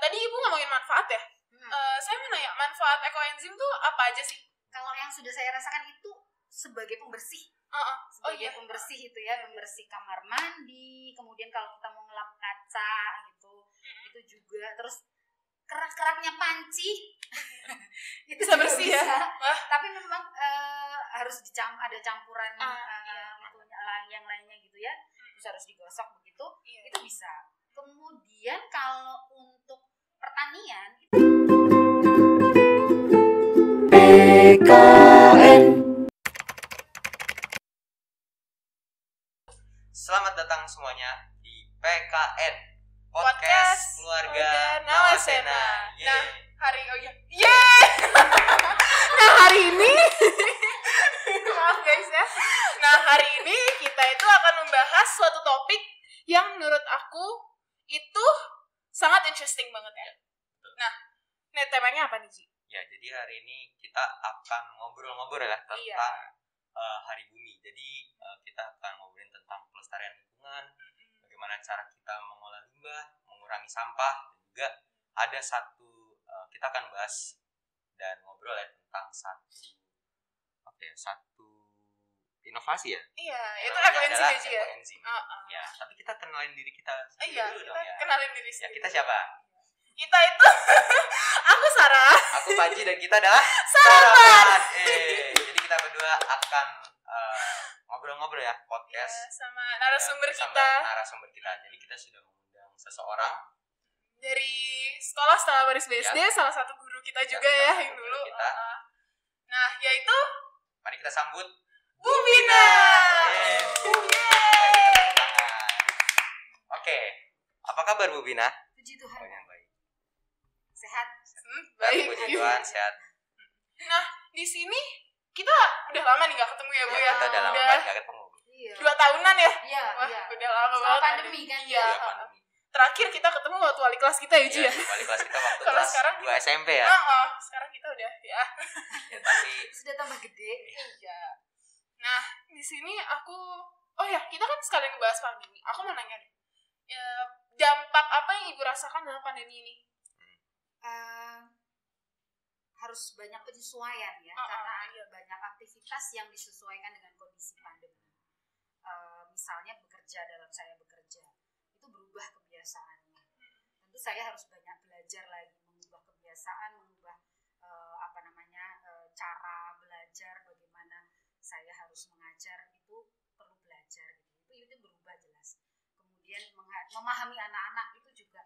tadi Ibu ngomongin manfaat ya. Saya mau nanya, manfaat ekoenzim tuh apa aja sih? Kalau yang sudah saya rasakan itu sebagai pembersih. Pembersih itu ya, pembersih kamar mandi, kemudian kalau kita mau ngelap kaca gitu, itu juga. Terus kerak-keraknya panci itu bisa bersih bisa. Ya. Tapi memang harus ada campuran yang lainnya gitu ya. Terus harus digosok begitu, itu bisa. Kemudian kalau untuk pertanian PKN. Selamat datang semuanya di PKN, Podcast Keluarga Nawasena. Nah, hari ini maaf guys ya. Nah, hari ini kita itu akan membahas suatu topik yang menurut aku itu sangat interesting banget ya. Nah, temanya apa nih, Ci? Ya, jadi hari ini kita akan ngobrol-ngobrol ya tentang Hari Bumi. Jadi kita akan ngobrolin tentang pelestarian lingkungan, bagaimana cara kita mengolah limbah, mengurangi sampah, dan juga ada satu kita akan bahas dan ngobrol ya tentang satu inovasi ya. Iya, itu ekoenzim aja ya. Ya, tapi kita kenalin diri kita dulu dong ya. Kenalin diri sendiri. Ya, kita siapa? Kita itu aku Sarah. Aku Panji dan kita adalah Sarapan. Jadi kita berdua akan ngobrol-ngobrol ya podcast sama narasumber kita. Jadi kita sudah mengundang seseorang dari sekolah Stella Baris BSD, salah satu guru kita juga ya yang dulu. Nah, yaitu mari kita sambut Bu Bina. Oke, apa kabar Bu Bina? Puji Tuhan. Yang baik. Sehat. Baik. Puji Tuhan, sehat. Nah, di sini kita udah lama nih gak ketemu ya Bu ya. Kita udah lama banget gak ketemu. 2 tahunan ya? Iya. Udah lama banget. Pandemi kan? Iya. Terakhir kita ketemu waktu wali kelas kita ya, Ji ya? Wali kelas kita waktu kelas 2 SMP ya? Sekarang kita udah ya. Tapi sudah tambah gede. Iya. Nah, di sini aku kita kan sekalian ngebahas pandemi. Aku mau nanya nih. Dampak apa yang Ibu rasakan dalam pandemi ini? Harus banyak penyesuaian ya, karena ada banyak aktivitas yang disesuaikan dengan kondisi pandemi. Misalnya saya bekerja, itu berubah kebiasaannya. Tentu saya harus banyak belajar lagi, mengubah kebiasaan, mengubah cara belajar, bagaimana saya harus mengajar, itu perlu belajar gitu. Itu berubah jelas. Kemudian memahami anak-anak itu juga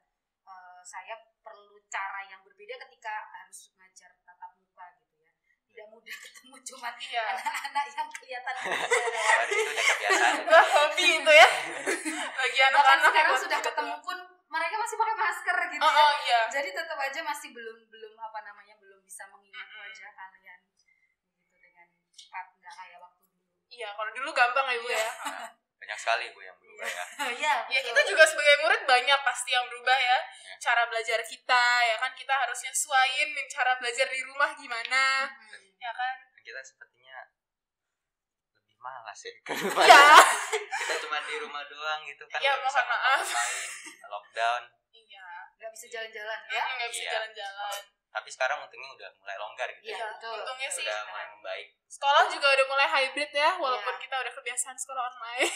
saya perlu cara yang berbeda ketika harus mengajar tatap muka gitu ya. Tidak mudah ketemu cuma anak-anak yang kelihatan itu udah kebiasaan. Hobi itu ya. Bagi anak-anak sekarang sudah ketemu pun mereka masih pakai masker gitu ya. Jadi tetap aja masih belum bisa mengingat wajah kalian gitu dengan cepat, nggak kayak waktu dulu. Iya, kalau dulu gampang ya Bu ya. Banyak sekali Bu yang berubah ya. Ya kita juga sebagai murid banyak pasti yang berubah ya. Cara belajar kita ya kan, kita harus nyesuaiin cara belajar di rumah gimana. Ya kan? Kita sepertinya lebih malas ya. Iya. Kita cuma di rumah doang gitu kan. Iya, mohon maaf. Lockdown. Iya. Nggak bisa jalan-jalan ya. Nggak bisa jalan-jalan. Tapi sekarang untungnya udah mulai longgar gitu. Iya, betul. Untungnya sih. Udah mulai membaik. Sekolah juga udah mulai hybrid ya, walaupun kita udah kebiasaan sekolah online.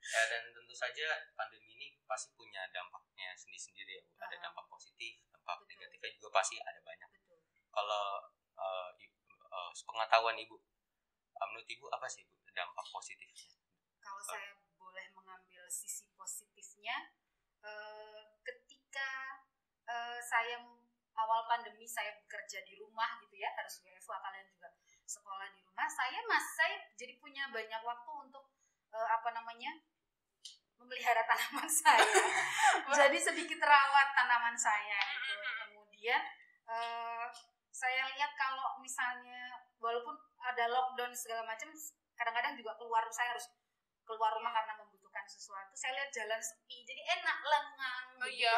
Ya, dan tentu saja pandemi ini pasti punya dampaknya sendiri-sendiri ya Bu. Ada dampak positif, dampak negatifnya juga pasti ada banyak. Kalau pengetahuan Ibu, menurut Ibu apa sih Bu dampak positifnya? Kalau saya boleh mengambil sisi positifnya, ketika saya awal pandemi saya bekerja di rumah gitu ya, harus WFH, kalian juga sekolah di rumah, saya jadi punya banyak waktu untuk memelihara tanaman saya. Jadi sedikit rawat tanaman saya gitu. Kemudian saya lihat kalau misalnya walaupun ada lockdown segala macam, kadang-kadang juga saya harus keluar rumah karena membutuhkan sesuatu. Saya lihat jalan sepi, jadi enak, lengang gitu ya.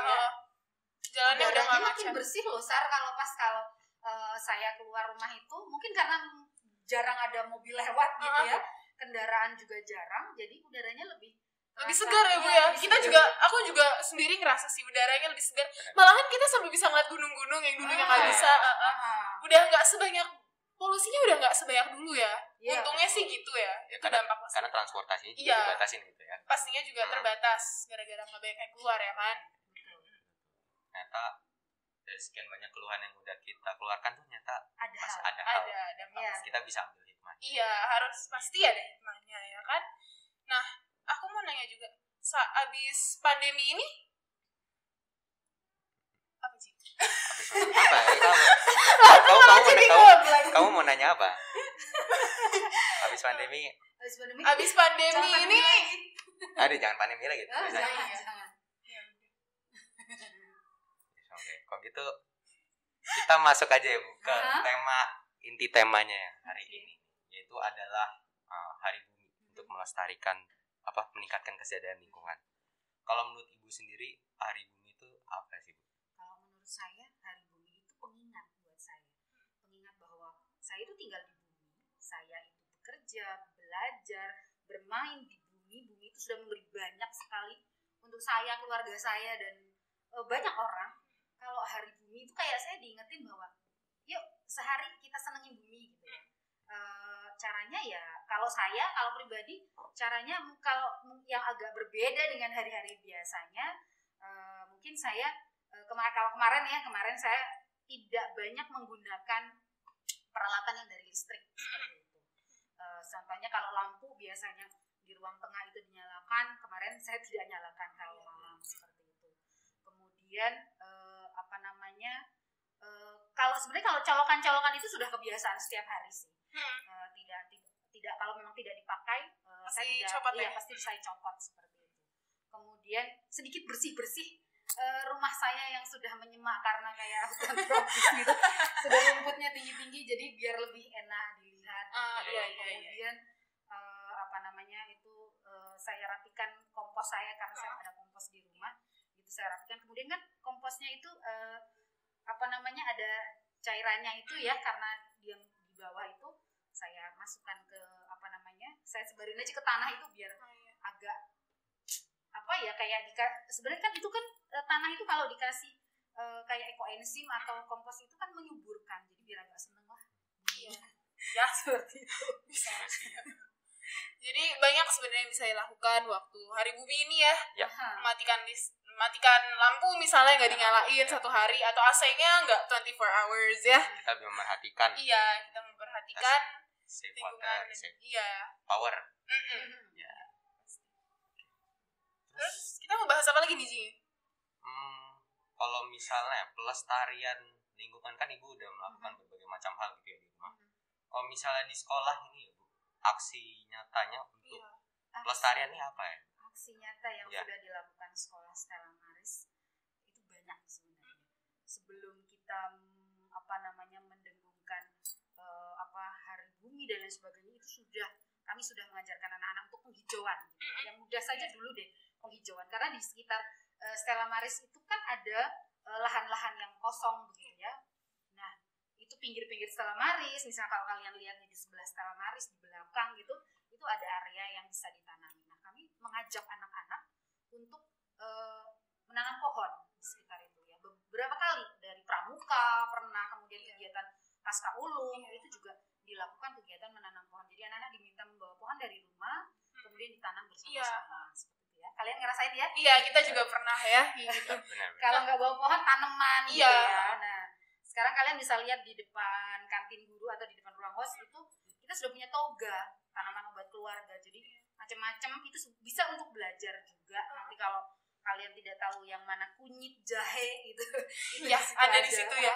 Jalannya udah makin bersih loh, kalau saya keluar rumah itu mungkin karena jarang ada mobil lewat gitu ya, kendaraan juga jarang, jadi udaranya lebih lebih segar ya Bu ya. Kita segar. juga, aku juga sendiri ngerasa sih udaranya lebih segar. Malahan kita sampai bisa ngeliat gunung-gunung yang dulunya nggak bisa. Udah nggak sebanyak, polusinya udah nggak sebanyak dulu ya. Untungnya sih gitu ya. Itu dampak karena transportasinya juga dibatasin gitu ya. Pastinya juga terbatas gara-gara nggak banyak yang keluar ya kan. Ternyata dari sekian banyak keluhan yang udah kita keluarkan tuh ternyata masih ada hal. Kita bisa ambil hikmahnya. Iya, harus pasti ada hikmahnya ya kan. Nah, aku mau nanya juga, abis pandemi ini apa sih? Apa? Kamu mau nanya apa? Habis pandemi ini. Aduh, jangan pandemi lagi. Jangan. Oke, kok gitu kita masuk aja ya Bu, ke tema inti temanya ya hari ini, yaitu adalah Hari Bumi untuk melestarikan meningkatkan kesadaran lingkungan. Kalau menurut Ibu sendiri Hari Bumi itu apa sih Bu? Kalau menurut saya Hari Bumi itu pengingat buat saya. Pengingat bahwa saya itu tinggal di bumi, saya itu bekerja, belajar, bermain di bumi. Bumi itu sudah memberi banyak sekali untuk saya, keluarga saya, dan banyak orang. Kalau Hari Bumi itu kayak saya diingetin bahwa yuk sehari kita senengin bumi gitu ya. Caranya ya kalau pribadi caranya kalau yang agak berbeda dengan hari-hari biasanya, mungkin saya kemarin saya tidak banyak menggunakan peralatan yang dari listrik seperti itu. Contohnya kalau lampu biasanya di ruang tengah itu dinyalakan, kemarin saya tidak nyalakan kalau malam seperti itu. Kemudian kalau sebenarnya kalau colokan itu sudah kebiasaan setiap hari sih. Tidak kalau memang tidak dipakai pasti saya copot seperti itu. Kemudian sedikit bersih rumah saya yang sudah menyemak karena kayak hutan tropis gitu. Sudah rumputnya tinggi-tinggi jadi biar lebih enak dilihat. Kemudian saya rapikan kompos saya karena saya ada kompos di rumah. Gitu saya rapikan. Kemudian kan komposnya itu ada cairannya itu ya, karena yang di bawah itu saya masukkan ke saya sebarin aja ke tanah itu biar agak sebenarnya kan itu kan tanah itu kalau dikasih kayak ekoenzim atau kompos itu kan menyuburkan, jadi biar agak seneng lah. Ya seperti itu. Jadi banyak sebenarnya yang bisa dilakukan waktu Hari Bumi ini ya. Matikan lampu misalnya nggak dinyalain satu hari, atau AC-nya nggak 24 hours ya. Kita memperhatikan. Iya, kita memperhatikan save water, save power. Ya. Terus kita mau bahas apa lagi nih Ji? Kalau misalnya pelestarian lingkungan kan Ibu udah melakukan berbagai macam hal gitu ya di rumah. Kalau misalnya di sekolah ini ya Bu, aksi nyatanya untuk pelestarian ini apa ya? Aksi nyata yang sudah dilakukan sekolah Stella Maris itu banyak sebenarnya. Sebelum kita mendengungkan Hari Bumi dan lain sebagainya, itu kami sudah mengajarkan anak-anak untuk penghijauan gitu. Yang mudah saja dulu deh, penghijauan, karena di sekitar Stella Maris itu kan ada lahan-lahan yang kosong begitu ya. Nah, itu pinggir-pinggir Stella Maris, misalnya kalau kalian lihat di sebelah Stella Maris di belakang gitu, itu ada area yang bisa ditanami. Nah, kami mengajak anak-anak untuk menanam pohon di sekitar itu ya. Beberapa kali dari pramuka pernah, kemudian kegiatan pasca ulung itu juga dilakukan kegiatan menanam pohon. Jadi anak-anak diminta membawa pohon dari rumah, kemudian ditanam bersama-sama seperti itu ya. Kalian ngerasain ya? Iya, kita juga pernah ya. Gitu. Kalau nggak bawa pohon, tanaman gitu ya. Nah, sekarang kalian bisa lihat di depan kantin guru atau di depan ruang hos itu kita sudah punya toga tanaman obat keluarga. Jadi macam-macam itu bisa untuk belajar juga. Nanti kalau kalian tidak tahu yang mana kunyit, jahe gitu. Iya, ada di situ ya.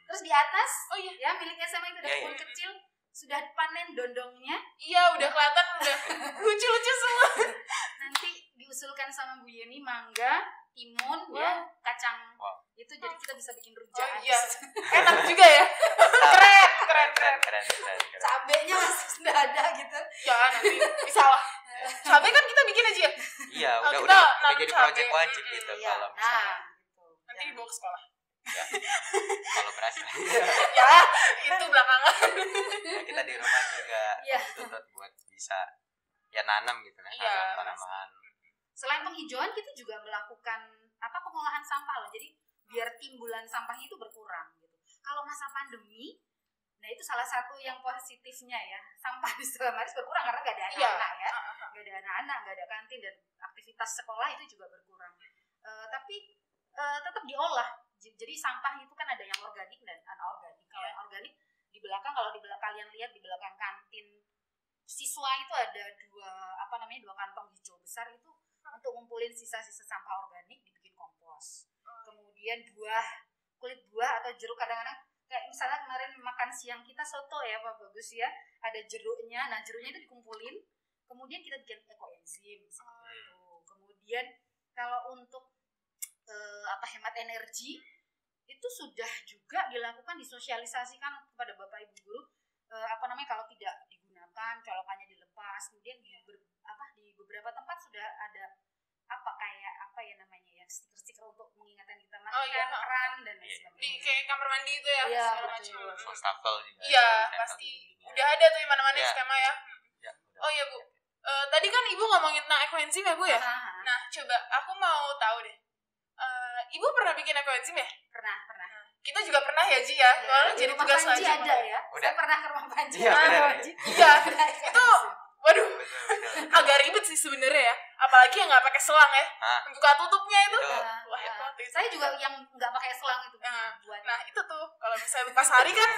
Terus di atas, ya milik SMA itu ada kebun kecil, sudah panen dondongnya. Iya, udah kelihatan, udah lucu-lucu semua. Nanti diusulkan sama Bu Yeni mangga, timun, ya, kacang. Itu jadi kita bisa bikin rujak. Iya, enak juga ya. Keren. Cabenya masih sudah ada gitu. Ya, nanti bisa lah. Cabai kan kita bikin aja ya. Iya, udah jadi proyek wajib gitu kalau misalnya. Nanti dibawa ke sekolah. Ya. Kalau berhasil. Ya, itu belakangan. Ya, kita di rumah juga tuntut buat bisa ya nanam gitu kan, nanam tanaman. Selain penghijauan, kita juga melakukan pengolahan sampah loh. Jadi biar timbulan sampahnya itu berkurang gitu. Kalau masa pandemi, nah itu salah satu yang positifnya ya, sampah di Selamaris berkurang karena nggak ada anak-anak ya, nggak ada anak-anak, nggak ada kantin, dan aktivitas sekolah itu juga berkurang. Tapi tetap diolah. Jadi sampah itu kan ada yang organik dan anorganik. Kalau yang organik di belakang, kalau di belakang kalian lihat di belakang kantin siswa itu ada dua kantong hijau besar itu untuk ngumpulin sisa-sisa sampah organik dibikin kompos. Kemudian kulit buah atau jeruk, kadang-kadang kayak misalnya kemarin makan siang kita soto ya Pak Bagus ya, ada jeruknya. Nah jeruknya itu dikumpulin, kemudian kita bikin ekoenzim seperti itu. Kemudian kalau untuk hemat energi itu sudah juga dilakukan, disosialisasikan kepada Bapak Ibu guru, kalau tidak digunakan colokannya dilepas. Kemudian di beberapa tempat sudah ada stiker-stiker untuk mengingatkan kita matikan keran dan lain sebagainya. Di kayak kamar mandi itu ya, iya, segala macam. Wastafel juga. Iya, pasti. Udah ada tuh di mana-mana skema ya. Oh iya Bu. Tadi kan Ibu ngomongin tentang ekoenzim ya Bu ya? Nah, coba aku mau tahu deh. Ibu pernah bikin ekoenzim ya? Pernah. Kita juga pernah ya Ji ya. Soalnya jadi tugas Panji ada ya. Udah. Saya pernah ke rumah Panji. Iya. Itu waduh. Agak ribet sih sebenarnya ya. Apalagi yang nggak pakai selang ya. Buka tutupnya itu. Saya juga yang nggak pakai selang itu. Nah itu tuh kalau misalnya pas hari kan.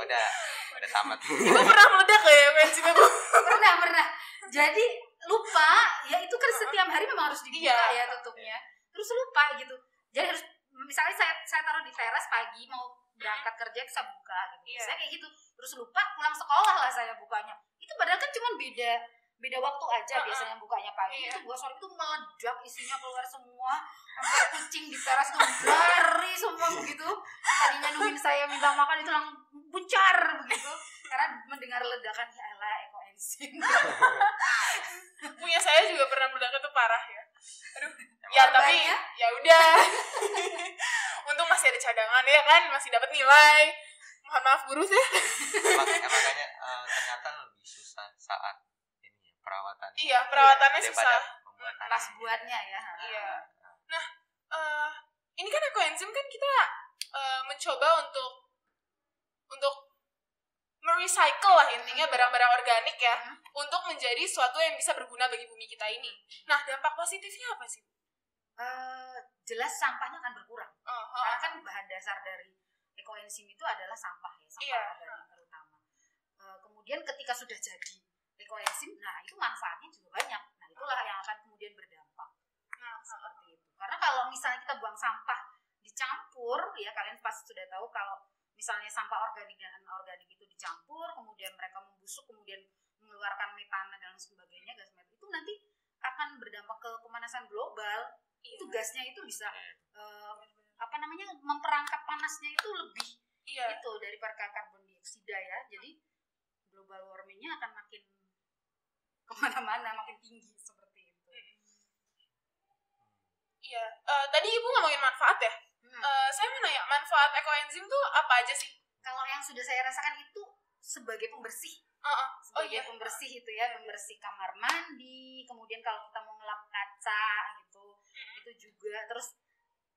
udah tamat. Ibu pernah meledak ya ekoenzimnya Bu? Pernah. Jadi lupa ya, itu kan setiap hari memang harus dibuka ya tutupnya. Terus lupa gitu. Jadi harus misalnya saya taruh di teras pagi mau berangkat kerja saya buka gitu. Saya kayak gitu. Terus lupa, pulang sekolah lah saya bukanya. Itu padahal kan cuma beda waktu aja biasanya bukanya pagi. Itu buat sore itu meledak, isinya keluar semua. Sampai kucing di teras tuh lari semua begitu. Tadinya nungguin saya minta makan itu langsung buncar begitu. Karena mendengar ledakan, ya elah ekoenzim. Punya saya juga pernah meledak, itu parah ya. Aduh. Ya tapi ya udah. Untung masih ada cadangan ya kan, masih dapat nilai. Mohon maaf guru sih. Makanya ternyata lebih susah saat ini perawatan. Iya, perawatannya susah. Pas buatnya ya. Iya. Nah, ini kan ekoenzim kan kita mencoba untuk merecycle lah intinya barang-barang organik ya, untuk menjadi sesuatu yang bisa berguna bagi bumi kita ini. Nah, dampak positifnya apa sih? Jelas sampahnya akan berkurang. Karena kan bahan dasar dari ekoenzim itu adalah sampah ya, sampah organik terutama. Kemudian ketika sudah jadi ekoenzim, nah itu manfaatnya juga banyak. Nah itulah yang akan kemudian berdampak. Seperti itu. Karena kalau misalnya kita buang sampah dicampur, ya kalian pasti sudah tahu kalau misalnya sampah organik dan anorganik itu dicampur, kemudian mereka membusuk, kemudian mengeluarkan metana dan sebagainya, gas metana itu nanti akan berdampak ke pemanasan global. Itu gasnya itu bisa memperangkap panasnya itu lebih itu daripada karbon dioksida ya. Jadi global warmingnya akan makin kemana-mana, makin tinggi seperti itu. Iya. Tadi Ibu ngomongin manfaat ya. Saya mau nanya, manfaat ekoenzim tuh apa aja sih? Kalau yang sudah saya rasakan itu sebagai pembersih. Pembersih itu ya, pembersih kamar mandi, kemudian kalau kita mau ngelap kaca gitu, itu juga. Terus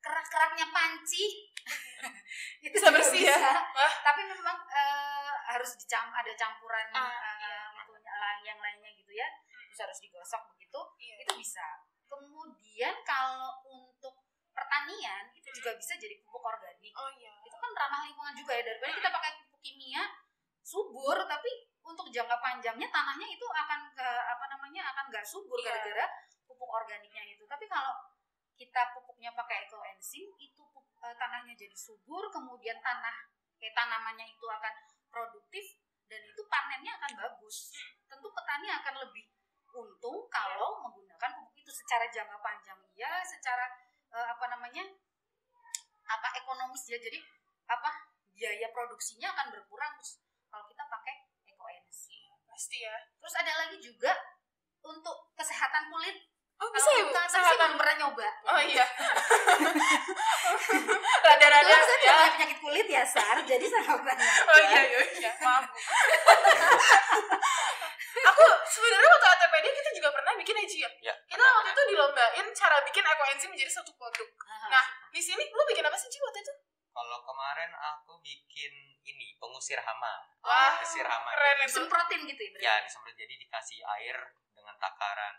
kerak-keraknya panci itu bisa bersih bisa. Ya. Tapi memang harus ada campuran yang lainnya gitu ya. Terus harus digosok begitu, itu bisa. Kemudian kalau untuk pertanian itu juga bisa jadi pupuk organik. Itu kan ramah lingkungan juga ya, daripada kita pakai pupuk kimia subur tapi untuk jangka panjangnya tanahnya itu akan nggak subur gara-gara pupuk organiknya itu. Tapi kalau kita pupuknya pakai ekoenzim itu tanahnya jadi subur, kemudian tanamannya itu akan produktif dan itu panennya akan bagus. Tentu petani akan lebih untung kalau menggunakan pupuk itu secara jangka panjang secara ekonomis ya. Jadi biaya produksinya akan berkurang kalau kita pakai ekoenzim. Pasti ya. Terus ada lagi juga untuk kesehatan kulit. Bisa ya Bu? Saya belum pernah nyoba. Iya. Rada-rada saya tidak punya penyakit kulit ya Sar, jadi saya nggak pernah nyoba. Iya. Maaf. Aku sebenarnya waktu ATPD kita juga pernah bikin Ji ya. Ya, Kita waktu itu dilombain cara bikin ekoenzim menjadi satu produk. Nah, di sini lu bikin apa sih Ji waktu itu? Kalau kemarin aku bikin ini pengusir hama. Wah, Pengusir hama. keren Jadi, itu. Disemprotin gitu ya berarti? ya disemprot, jadi dikasih air dengan takaran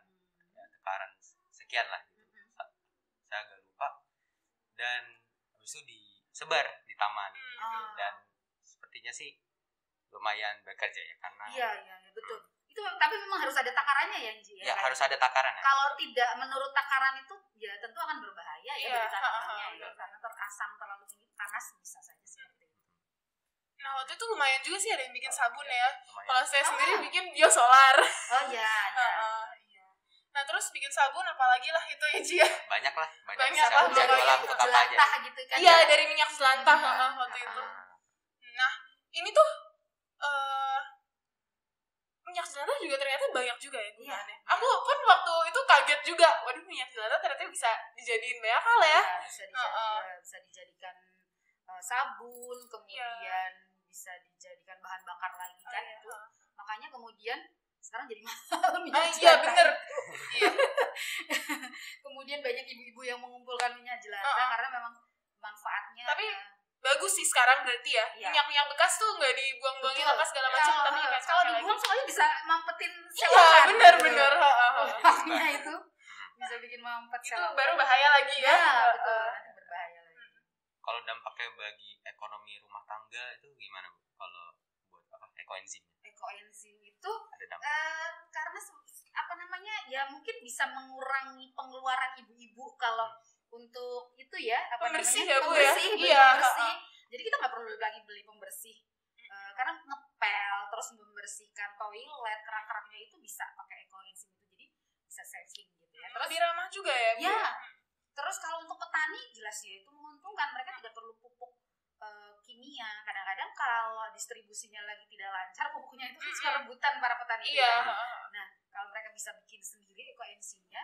takaran sekian lah gitu. Saya agak lupa. Dan habis itu disebar di taman gitu. Dan sepertinya sih lumayan bekerja ya karena Iya betul. Itu tapi memang harus ada takarannya ya Ji ya harus ada takaran ya. Kalau tidak menurut takaran itu ya tentu akan berbahaya ya Iya, bagi tanamannya ya, karena terasam terlalu tinggi panas bisa saja seperti itu. Nah, waktu itu lumayan juga sih ada yang bikin sabun ya. Lumayan. Kalau saya sendiri bikin biosolar. Oh iya. Iya. Nah, terus bikin sabun apalagi lah itu ya Ji ya. Banyak lah, Banyak bisa lah, bisa banyak. jualan untuk apa aja. Jelantah gitu kan. Iya, ya. dari minyak jelantah waktu itu. Nah, ini tuh minyak jelantah juga ternyata banyak juga ya gunaannya. Aku pun waktu itu kaget juga. Waduh, minyak jelantah ternyata bisa dijadiin banyak hal ya. Bisa dijadikan sabun, kemudian bisa dijadikan bahan bakar lagi kan itu. Makanya kemudian sekarang jadi mahal minyak jelantah. Iya, bener. Iya. Kemudian banyak ibu-ibu yang mengumpulkan minyak jelantah karena memang manfaatnya. Tapi bagus sih sekarang berarti ya. Iya. Minyak-minyak bekas tuh nggak dibuang-buangin apa segala macam, tapi kalau dibuang soalnya bisa mampetin Iya, selokan. benar-benar. Dampaknya itu bisa bikin mampet Itu selokan. baru bahaya lagi ya. Betul, nanti berbahaya lagi. Kalau dampaknya bagi ekonomi rumah tangga itu gimana Bu? Kalau buat apa ekoenzim? Ekoenzim itu Ada dampak. karena apa namanya ya mungkin bisa mengurangi pengeluaran ibu-ibu kalau untuk itu ya apa Pembersih namanya ya, Bu, ya? beli Iya. pembersih. Jadi kita nggak perlu lagi beli pembersih karena ngepel terus membersihkan toilet kerak-keraknya itu bisa pakai ekoenzim itu, jadi bisa saving gitu ya. Terus Lebih ramah juga ya, Bu. ya terus kalau untuk petani jelas ya itu menguntungkan, mereka tidak perlu pupuk kimia. Kadang-kadang kalau distribusinya lagi tidak lancar pupuknya itu suka rebutan para petani. Iya. Nah kalau mereka bisa bikin sendiri ekoenzimnya,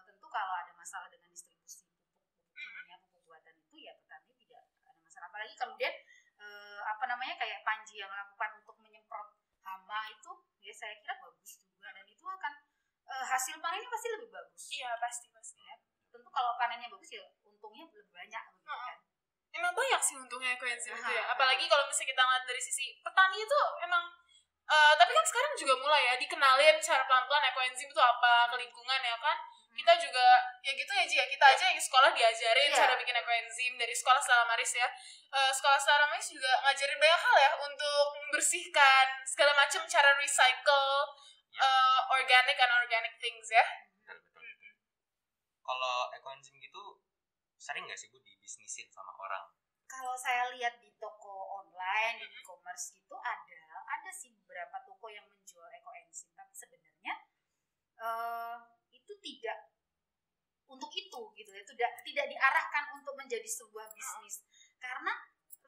tentu kalau ada masalah dengan distribusi pupuk kimia, pupuk buatan itu ya petani tidak ada masalah. Apalagi kemudian apa namanya kayak Panji yang melakukan untuk menyemprot hama itu ya saya kira bagus juga, dan itu akan hasil panennya pasti lebih bagus. Iya, pasti Ya. Tentu kalau panennya bagus ya untungnya lebih banyak begitu kan. Emang banyak sih untungnya ekoenzim itu ya. Apalagi kalau misalnya kita ngeliat dari sisi petani itu emang tapi kan sekarang juga mulai ya dikenalin cara pelan-pelan ekoenzim itu apa ke lingkungan ya kan. Kita juga ya gitu ya Ji ya, kita aja yang sekolah diajarin cara bikin ekoenzim dari sekolah Stella Maris ya. Sekolah Stella Maris juga ngajarin banyak hal ya untuk membersihkan segala macam, cara recycle organic and organic things ya. Betul. Kalau ekoenzim gitu sering nggak sih Bu dibisnisin sama orang? Kalau saya lihat di toko online, di e-commerce gitu ada sih beberapa toko yang menjual ekoenzim, tapi sebenarnya itu tidak untuk itu gitu ya, tidak diarahkan untuk menjadi sebuah bisnis, karena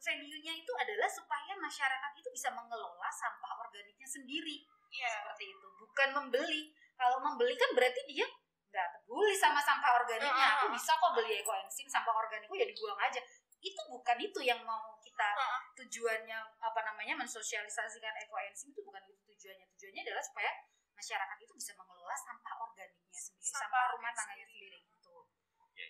value-nya itu adalah supaya masyarakat itu bisa mengelola sampah organiknya sendiri. Seperti itu, bukan membeli. Kalau membeli kan berarti dia nggak peduli sama sampah organiknya. Aku bisa kok beli ekoenzim, sampah organikku ya dibuang aja. Itu bukan itu yang mau kita tujuannya apa namanya mensosialisasikan ekoenzim, itu bukan itu tujuannya. Tujuannya adalah supaya masyarakat itu bisa mengelola sampah organiknya sendiri, sampah rumah tangganya sendiri gitu.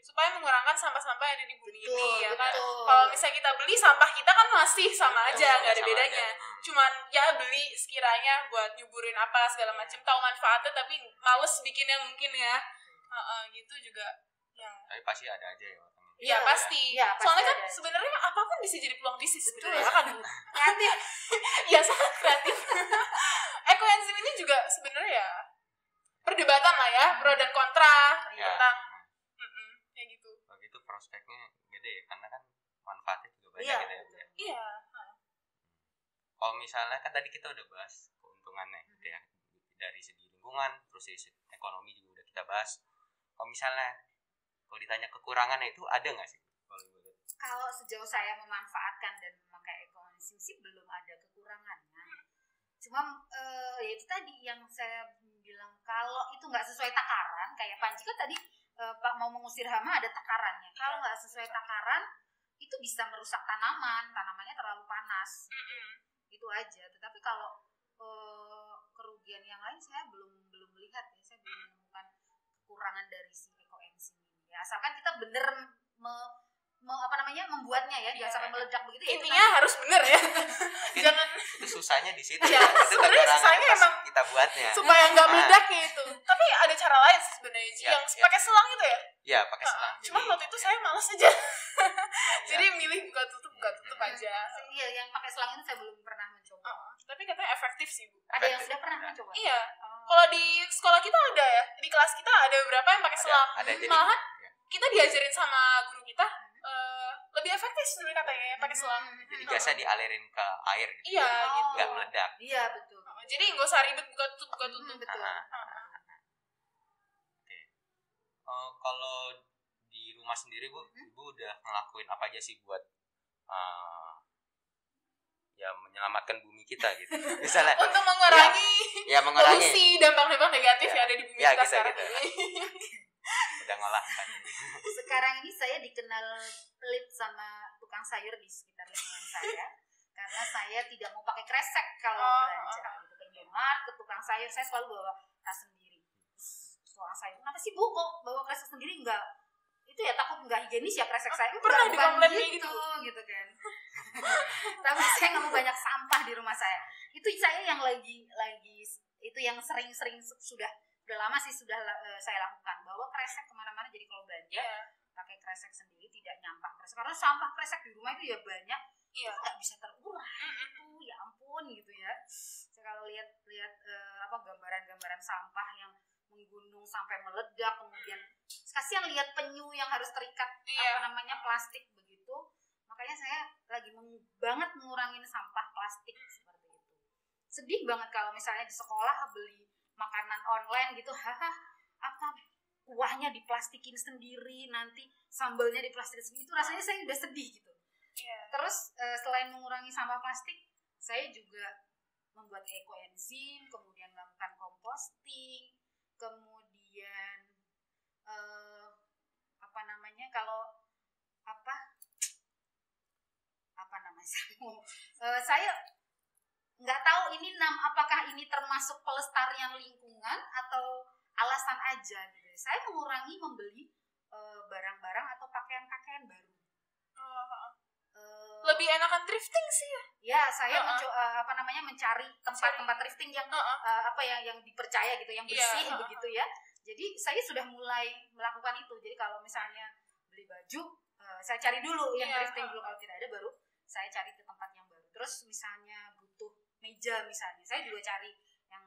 Supaya mengurangkan sampah-sampah yang ada di bumi ini ya kan. Betul. Kalau misalnya kita beli, sampah kita kan masih sama aja, nggak ada sama bedanya. aja. Cuman ya beli sekiranya buat nyuburin apa segala macam, tahu manfaatnya tapi males bikinnya mungkin ya. Gitu juga. Ya. Tapi pasti ada aja ya orang. Iya pasti. Ya, pasti. Soalnya kan ada. sebenarnya apapun bisa jadi peluang bisnis Betul. sebenarnya kan. Kreatif. Ya sangat kreatif. Ekoenzim ini juga sebenarnya ya perdebatan lah ya, pro dan kontra tentang kayak gitu. Begitu prospeknya gede ya, karena kan manfaatnya juga banyak Iya, gitu ya. Iya. Kalau misalnya kan tadi kita udah bahas keuntungannya gitu ya, dari segi lingkungan, terus dari segi ekonomi juga udah kita bahas. Kalau misalnya kalau ditanya kekurangannya itu ada nggak sih? Kalau sejauh saya memanfaatkan dan memakai ekoenzim sih belum ada kekurangannya. Cuma ya itu tadi yang saya bilang, kalau itu nggak sesuai takaran, kayak Panji kan tadi Pak mau mengusir hama ada takarannya. Kalau nggak sesuai takaran itu bisa merusak tanamannya terlalu panas. Itu aja. Tetapi kalau kerugian yang lain saya belum melihat ya, saya belum menemukan kekurangan dari si ekoenzim ini. Ya, asalkan kita bener membuatnya ya, jangan sampai meledak begitu. Intinya harus bener ya. Jangan. Itu susahnya di situ. Ya, itu susahnya emang kita buatnya. Supaya nggak meledaknya itu. Tapi ada cara lain sih sebenarnya, yang pakai selang itu ya. Iya, pakai selang. Cuma waktu itu saya malas aja. Jadi milih buka tutup aja. Iya, yang pakai selang itu saya belum pernah mencoba. Tapi katanya efektif sih, Bu. Ada yang sudah pernah mencoba? Iya. Kalau di sekolah kita ada ya, di kelas kita ada beberapa yang pakai selang. Malahan kita diajarin sama guru kita lebih efektif sebenarnya katanya pakai selang. Jadi gasnya dialirin ke air gitu. Iya, gitu. Nggak meledak. Iya, betul. Jadi nggak usah ribet buka tutup. Betul. Oke. Kalau di rumah sendiri, Bu, Ibu udah ngelakuin apa aja sih buat ya menyelamatkan bumi kita gitu. Misalnya untuk mengurangi polusi dampak-dampak negatif yang ada di bumi kita sekarang ini. Udah ngolah kan. Sekarang ini saya dikenal pelit sama tukang sayur di sekitar lingkungan saya karena saya tidak mau pakai kresek kalau belanja gitu, ke Indomaret, ke tukang sayur saya selalu bawa tas sendiri. Tukang sayur, kenapa sih Bu kok bawa kresek sendiri? Enggak, itu ya takut nggak higienis ya kresek saya. Pernah dikomplain gitu kan. Tapi saya nggak mau banyak sampah di rumah saya. Itu saya yang lagi itu yang sering sudah lama sih sudah saya lakukan, bawa kresek kemana-mana. Jadi kalau belanja pakai kresek sendiri, tidak nyampah kresek, karena sampah kresek di rumah itu ya banyak, itu nggak bisa terurai itu, ya ampun gitu ya. Saya kalau lihat gambaran sampah yang menggunung sampai meledak, kemudian kasihan lihat penyu yang harus terikat plastik begitu. Makanya saya lagi banget mengurangi sampah plastik seperti itu. Sedih banget kalau misalnya di sekolah beli makanan online gitu, apa kuahnya diplastikin sendiri, nanti sambalnya diplastikin sendiri, itu rasanya saya udah sedih gitu. Terus selain mengurangi sampah plastik, saya juga membuat ekoenzim, kemudian melakukan composting, kemudian saya nggak tahu ini apakah ini termasuk pelestarian lingkungan atau alasan aja gitu. Saya mengurangi membeli barang-barang atau pakaian-pakaian baru. Lebih enakan thrifting sih ya. Ya, saya mencari tempat-tempat thrifting yang yang dipercaya gitu, yang bersih begitu ya. Jadi saya sudah mulai melakukan itu. Jadi kalau misalnya beli baju, saya cari dulu yang thrifting dulu, kalau tidak ada baru saya cari ke tempat yang baru. Terus misalnya butuh meja misalnya, saya juga cari yang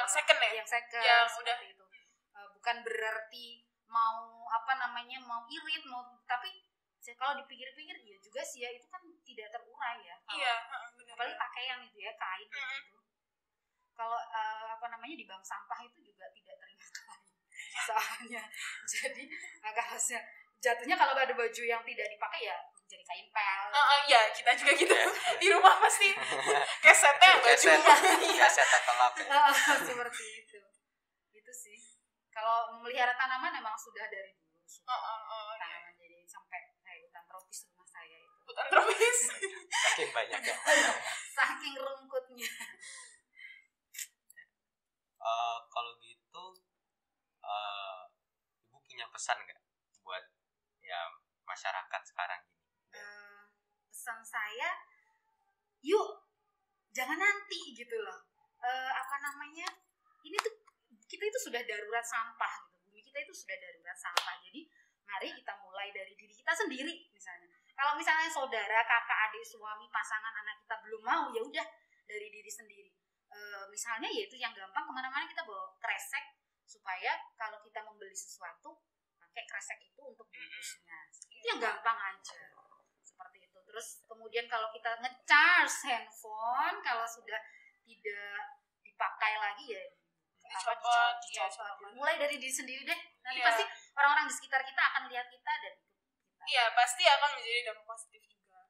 second ya. Yang second yang udah itu. Bukan berarti mau irit, tapi kalau dipikir-pikir ya juga sih ya, itu kan tidak terurai ya. Benar. Apalagi pakaian itu ya, kain gitu. Kalau di bank sampah itu juga tidak terima kain. Soalnya jadi kalau jatuhnya kalau ada baju yang tidak dipakai ya jadi kain pel. Iya, kita juga gitu. Di rumah pasti kesetnya baju. Keset atau lap ya. Seperti itu. Itu sih. Kalau memelihara tanaman memang sudah dari dulu. Tanaman jadi sampai hutan tropis rumah saya itu. Hutan tropis. Saking banyak ya. Saking rumputnya. Kalau gitu, Ibu punya pesan nggak buat masyarakat sekarang ini? Pesan saya, yuk jangan nanti gitu loh. Ini tuh kita itu sudah darurat sampah gitu. Bumi kita itu sudah darurat sampah. Jadi mari kita mulai dari diri kita sendiri misalnya. Kalau misalnya saudara, kakak, adik, suami, pasangan, anak kita belum mau, ya udah dari diri sendiri. Misalnya yaitu yang gampang, kemana-mana kita bawa kresek supaya kalau kita membeli sesuatu pakai kresek itu untuk bungkusnya. Itu yang gampang aja. Seperti itu. Terus kemudian kalau kita nge-charge handphone, kalau sudah tidak dipakai lagi ya dicopot. Mulai dari diri sendiri deh. Nanti pasti orang-orang di sekitar kita akan lihat kita dan ikut kita. Iya, pasti akan menjadi dampak positif juga.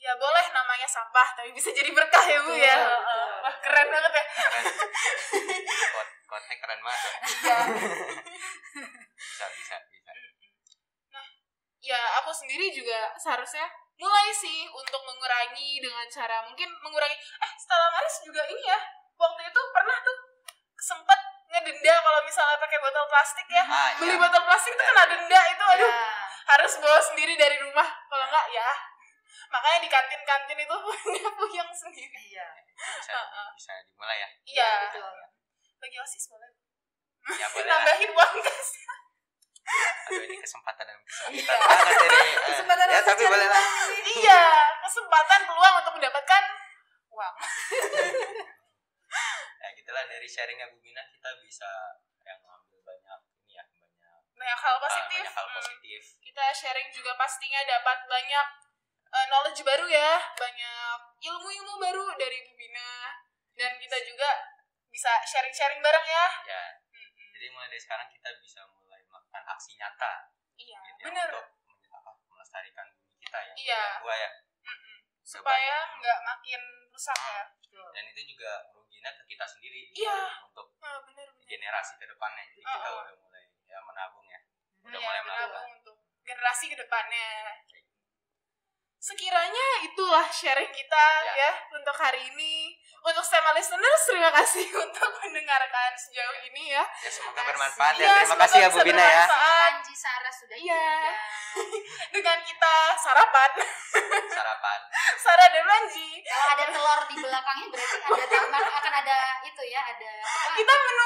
Ya boleh namanya sampah, tapi bisa jadi berkah ya Bu ya. Wah, keren banget ya. Quote-nya keren banget ya. Bisa. Nah, ya aku sendiri juga seharusnya mulai sih untuk mengurangi dengan cara mungkin mengurangi Stella Maris juga ini ya waktu itu pernah tuh sempet ngedenda kalau misalnya pakai botol plastik ya. Beli botol plastik tuh kena denda itu aduh. Harus bawa sendiri dari rumah kalau enggak ya. Makanya di kantin-kantin itu punya puyeng sendiri. Iya. Bisa dimulai ya. Iya. Betul. Bagi OSIS boleh. Ya boleh. Nambahin uang kas. Aduh ini kesempatan banget ini. Kesempatan ya tapi boleh lah. Iya, kesempatan peluang untuk mendapatkan uang. Ya gitulah dari sharingnya Bu Mina kita bisa yang ngambil banyak ini ya banyak hal positif. Banyak hal positif. Kita sharing juga pastinya dapat banyak knowledge baru ya, banyak ilmu-ilmu baru dari Bu Mina dan kita juga bisa sharing-sharing bareng ya. Ya. Jadi mulai dari sekarang kita bisa mulai melakukan aksi nyata. Iya, gitu benar. Untuk melestarikan bumi kita yang iya. tua ya. Supaya nggak makin rusak ya. Dan itu juga merugikan ke kita sendiri. Iya. Untuk benar. generasi ke depannya. Jadi kita udah mulai ya menabung ya. Udah mulai menabung untuk generasi ke depannya. Sekiranya itulah sharing kita ya untuk hari ini. Untuk Stema listeners, terima kasih untuk mendengarkan sejauh ini ya. Ya semoga bermanfaat ya. Terima semoga kasih ya Bu Bina ya. Anji Sarah sudah dengan kita sarapan. Sarah dan Manji. Kalau ada telur di belakangnya berarti ada tambah akan ada itu ya, ada apa? Kita menu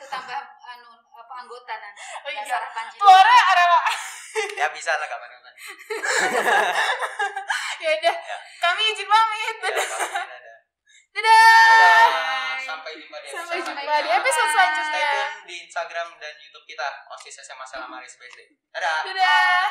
tambah anggota nanti. Sarah Panji. Telurnya ada ya bisa lah kapan-kapan. Ya udah, kami izin pamit. Dadah. Sampai jumpa di episode selanjutnya. Stay tune di Instagram dan YouTube kita OSIS SMA Stella Maris PSD. Dadah. Dadah.